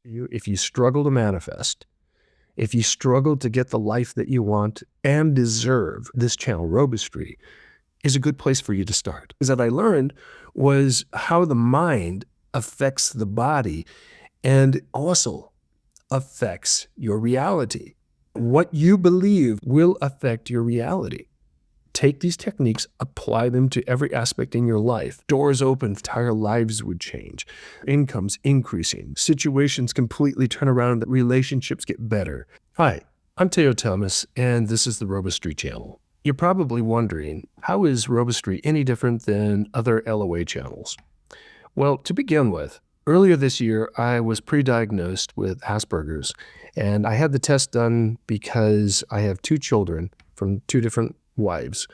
If you struggle to manifest, if you struggle to get the life that you want and deserve, this channel, Robustry, is a good place for you to start. Because that I learned was how the mind affects the body and also affects your reality. What you believe will affect your reality. Take these techniques, apply them to every aspect in your life. Doors open, entire lives would change. Incomes increasing. Situations completely turn around. Relationships get better. Hi, I'm Theo Thomas, and this is the Robustry channel. You're probably wondering, how is Robustry any different than other LOA channels? Well, to begin with, earlier this year, I was pre-diagnosed with Asperger's, and I had the test done because I have two children from two different wives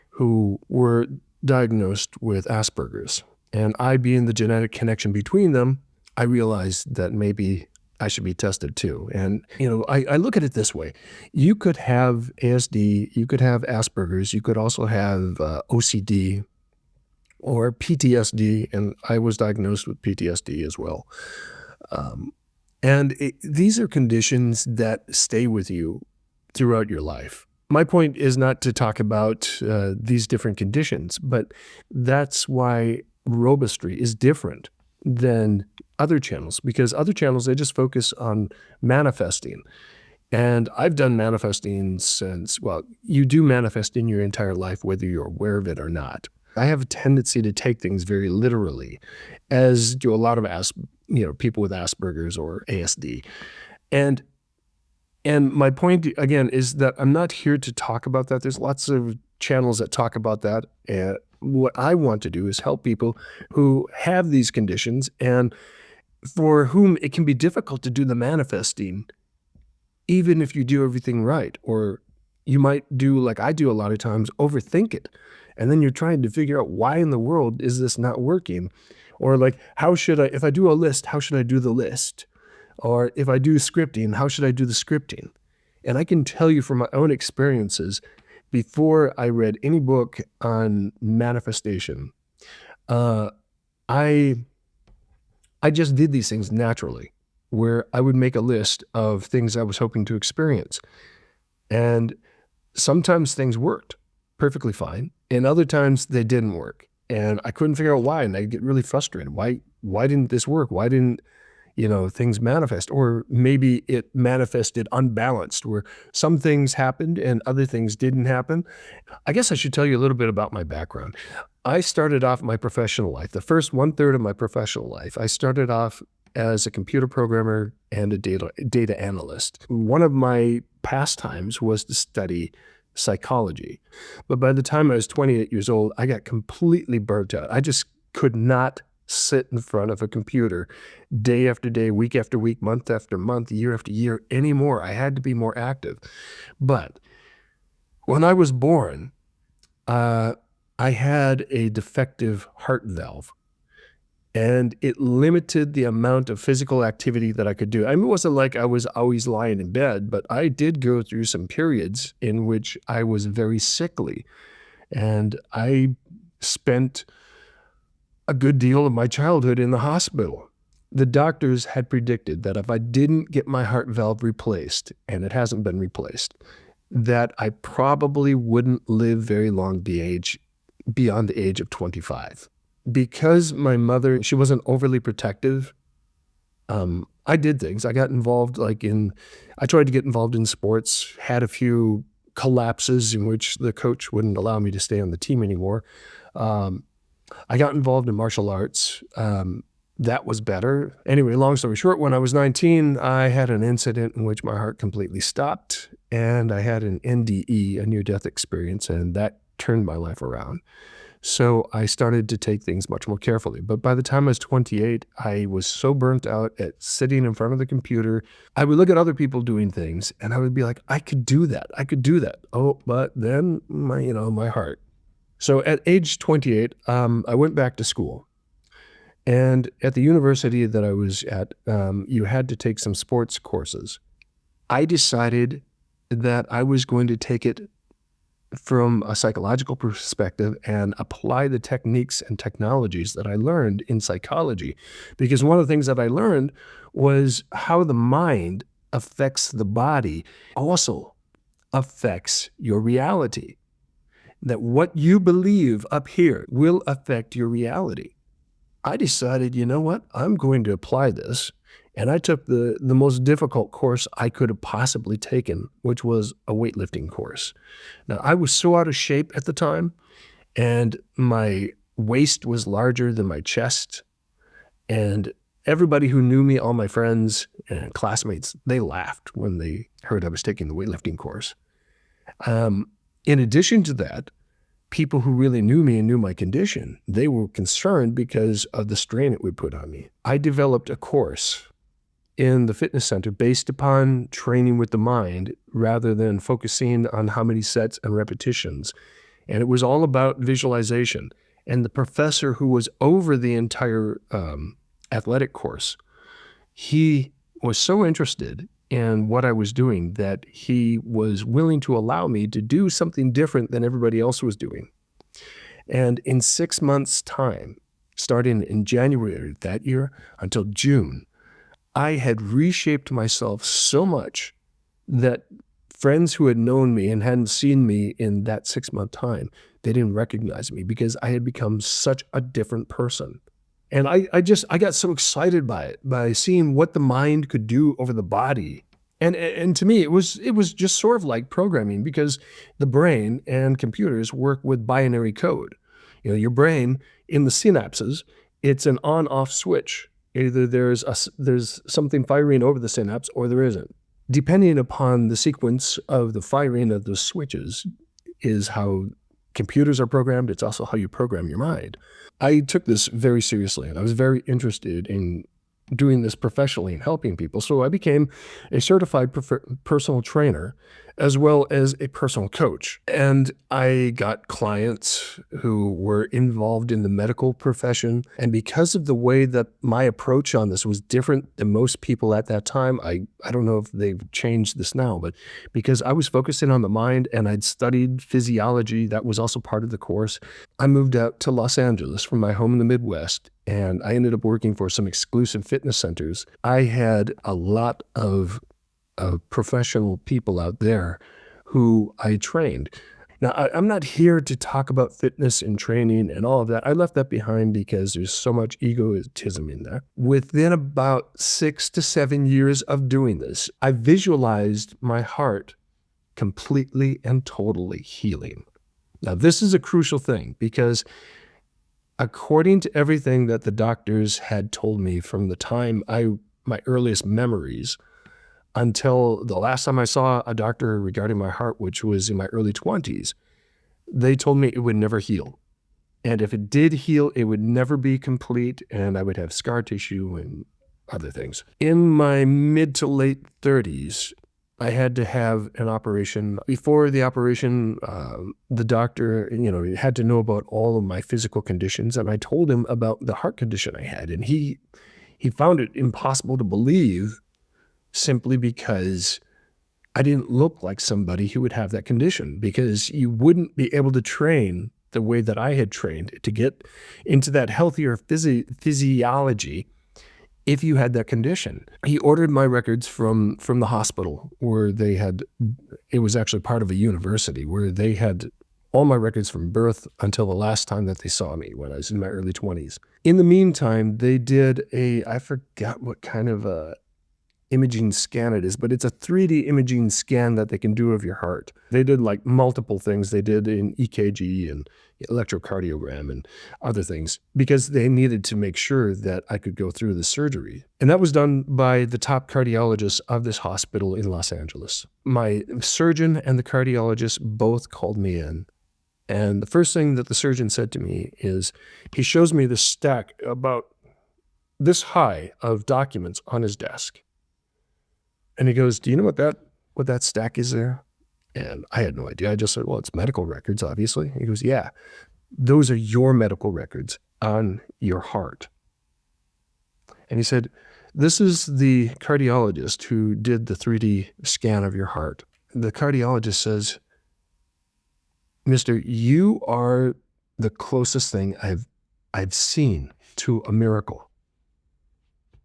who were diagnosed with Asperger's. And I, being the genetic connection between them, I realized that maybe I should be tested too. And, I look at it this way. You could have ASD, you could have Asperger's, you could also have OCD or PTSD, and I was diagnosed with PTSD as well. These are conditions that stay with you throughout your life. My point is not to talk about these different conditions, but that's why Robustry is different than other channels, because other channels, they just focus on manifesting. And I've done manifesting since, well, you do manifest in your entire life, whether you're aware of it or not. I have a tendency to take things very literally, as do a lot of people with Asperger's or ASD. And my point, again, is that I'm not here to talk about that. There's lots of channels that talk about that. And what I want to do is help people who have these conditions and for whom it can be difficult to do the manifesting, even if you do everything right. Or you might do, like I do a lot of times, overthink it. And then you're trying to figure out, why in the world is this not working? Or like, if I do a list, how should I do the list? Or if I do scripting, how should I do the scripting? And I can tell you from my own experiences, before I read any book on manifestation, I just did these things naturally, where I would make a list of things I was hoping to experience. And sometimes things worked perfectly fine, and other times they didn't work. And I couldn't figure out why, and I'd get really frustrated. Why didn't this work? Why didn't things manifest? Or maybe it manifested unbalanced, where some things happened and other things didn't happen. I guess I should tell you a little bit about my background. I started off my professional life, the first 1/3 of my professional life, I started off as a computer programmer and a data analyst. One of my pastimes was to study psychology. But by the time I was 28 years old, I got completely burnt out. I just could not sit in front of a computer day after day, week after week, month after month, year after year anymore. I had to be more active. But when I was born, I had a defective heart valve, and it limited the amount of physical activity that I could do. I mean, it wasn't like I was always lying in bed, but I did go through some periods in which I was very sickly, and I spent a good deal of my childhood in the hospital. The doctors had predicted that if I didn't get my heart valve replaced, and it hasn't been replaced, that I probably wouldn't live very long beyond the age of 25. Because my mother, she wasn't overly protective, I did things. I got involved I tried to get involved in sports, had a few collapses in which the coach wouldn't allow me to stay on the team anymore. I got involved in martial arts. That was better. Anyway, long story short, when I was 19, I had an incident in which my heart completely stopped, and I had an NDE, a near-death experience, and that turned my life around. So I started to take things much more carefully. But by the time I was 28, I was so burnt out at sitting in front of the computer. I would look at other people doing things, and I would be like, I could do that. I could do that. Oh, but then my heart. So at age 28, I went back to school. And at the university that I was at, you had to take some sports courses. I decided that I was going to take it from a psychological perspective and apply the techniques and technologies that I learned in psychology. Because one of the things that I learned was how the mind affects the body also affects your reality. That what you believe up here will affect your reality. I decided, you know what? I'm going to apply this. And I took the most difficult course I could have possibly taken, which was a weightlifting course. Now, I was so out of shape at the time, and my waist was larger than my chest. And everybody who knew me, all my friends and classmates, they laughed when they heard I was taking the weightlifting course. In addition to that, people who really knew me and knew my condition, they were concerned because of the strain it would put on me. I developed a course in the fitness center based upon training with the mind rather than focusing on how many sets and repetitions. And it was all about visualization. And the professor who was over the entire athletic course, he was so interested in what I was doing that he was willing to allow me to do something different than everybody else was doing. And in 6 months' time, starting in January that year until June, I had reshaped myself so much that friends who had known me and hadn't seen me in that 6-month time, they didn't recognize me because I had become such a different person. And I got so excited by it, by seeing what the mind could do over the body. And to me, it was just sort of like programming, because the brain and computers work with binary code. You know, your brain in the synapses, it's an on-off switch. Either there's something firing over the synapse or there isn't. Depending upon the sequence of the firing of those switches is how computers are programmed. It's also how you program your mind. I took this very seriously, and I was very interested in doing this professionally and helping people. So I became a certified personal trainer as well as a personal coach. And I got clients who were involved in the medical profession. And because of the way that my approach on this was different than most people at that time, I don't know if they've changed this now, but because I was focusing on the mind and I'd studied physiology, that was also part of the course, I moved out to Los Angeles from my home in the Midwest, and I ended up working for some exclusive fitness centers. I had a lot of professional people out there who I trained. Now, I'm not here to talk about fitness and training and all of that. I left that behind because there's so much egotism in that. Within about 6 to 7 years of doing this, I visualized my heart completely and totally healing. Now, this is a crucial thing because according to everything that the doctors had told me from the time my earliest memories until the last time I saw a doctor regarding my heart, which was in my early 20s, they told me it would never heal. And if it did heal, it would never be complete, and I would have scar tissue and other things. In my mid to late 30s, I had to have an operation. Before the operation, the doctor, had to know about all of my physical conditions, and I told him about the heart condition I had, and he found it impossible to believe, simply because I didn't look like somebody who would have that condition, because you wouldn't be able to train the way that I had trained to get into that healthier physiology if you had that condition. He ordered my records from the hospital where it was actually part of a university where they had all my records from birth until the last time that they saw me when I was in my early 20s. In the meantime, they did I forgot what kind of a imaging scan it is, but it's a 3D imaging scan that they can do of your heart. They did like multiple things. They did an EKG and electrocardiogram and other things because they needed to make sure that I could go through the surgery. And that was done by the top cardiologist of this hospital in Los Angeles. My surgeon and the cardiologist both called me in. And the first thing that the surgeon said to me is, he shows me this stack about this high of documents on his desk. And he goes, "Do you know what that stack is there?" And I had no idea. I just said, "Well, it's medical records, obviously." He goes, "Yeah, those are your medical records on your heart." And he said, "This is the cardiologist who did the 3D scan of your heart." The cardiologist says, Mister, you are the closest thing I've seen to a miracle.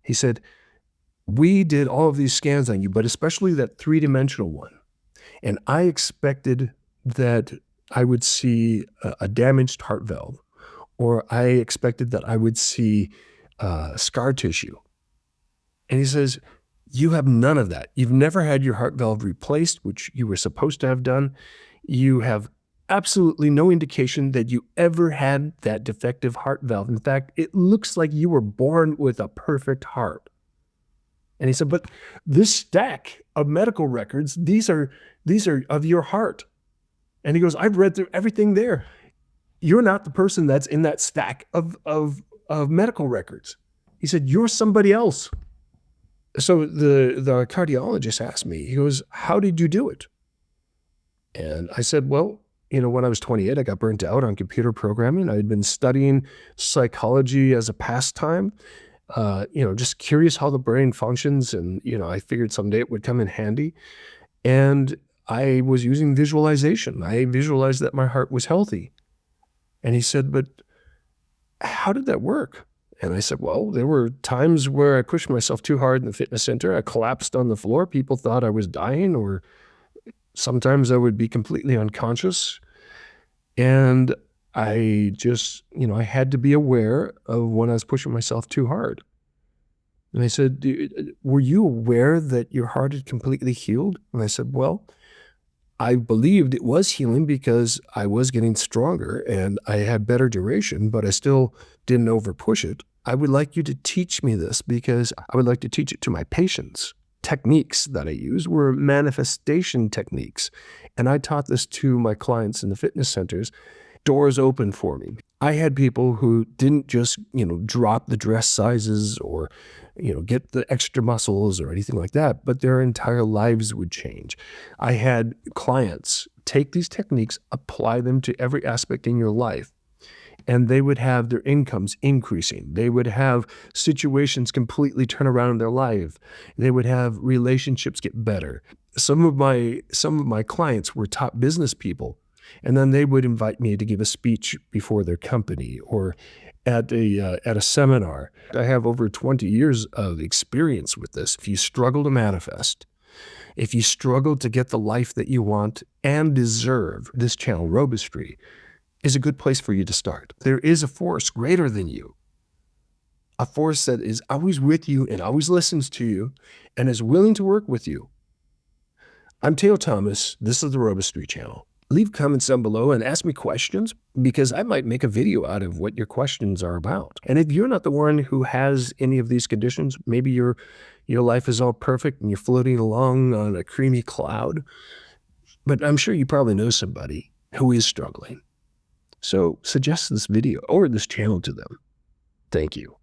He said, we did all of these scans on you, but especially that three-dimensional one. And I expected that I would see a damaged heart valve, or I expected that I would see scar tissue. And he says, you have none of that. You've never had your heart valve replaced, which you were supposed to have done. You have absolutely no indication that you ever had that defective heart valve. In fact, it looks like you were born with a perfect heart. And he said, but this stack of medical records, these are of your heart. And he goes, I've read through everything there. You're not the person that's in that stack of medical records. He said, you're somebody else. So the cardiologist asked me, he goes, how did you do it? And I said, well, when I was 28, I got burnt out on computer programming. I had been studying psychology as a pastime, just curious how the brain functions. And, I figured someday it would come in handy. And I was using visualization. I visualized that my heart was healthy. And he said, but how did that work? And I said, well, there were times where I pushed myself too hard in the fitness center. I collapsed on the floor. People thought I was dying, or sometimes I would be completely unconscious. And I just, I had to be aware of when I was pushing myself too hard. And I said, were you aware that your heart had completely healed? And I said, well, I believed it was healing because I was getting stronger and I had better duration, but I still didn't overpush it. I would like you to teach me this because I would like to teach it to my patients. Techniques that I use were manifestation techniques. And I taught this to my clients in the fitness centers. Doors open for me. I had people who didn't just, drop the dress sizes or, get the extra muscles or anything like that, but their entire lives would change. I had clients take these techniques, apply them to every aspect in your life, and they would have their incomes increasing. They would have situations completely turn around in their life. They would have relationships get better. Some of my clients were top business people, and then they would invite me to give a speech before their company or at a seminar. I have over 20 years of experience with this. If you struggle to manifest, if you struggle to get the life that you want and deserve, this channel, Robustry, is a good place for you to start. There is a force greater than you, a force that is always with you and always listens to you and is willing to work with you. I'm Theo Thomas. This is the Robustry channel. Leave comments down below and ask me questions because I might make a video out of what your questions are about. And if you're not the one who has any of these conditions, maybe your life is all perfect and you're floating along on a creamy cloud, but I'm sure you probably know somebody who is struggling. So suggest this video or this channel to them. Thank you.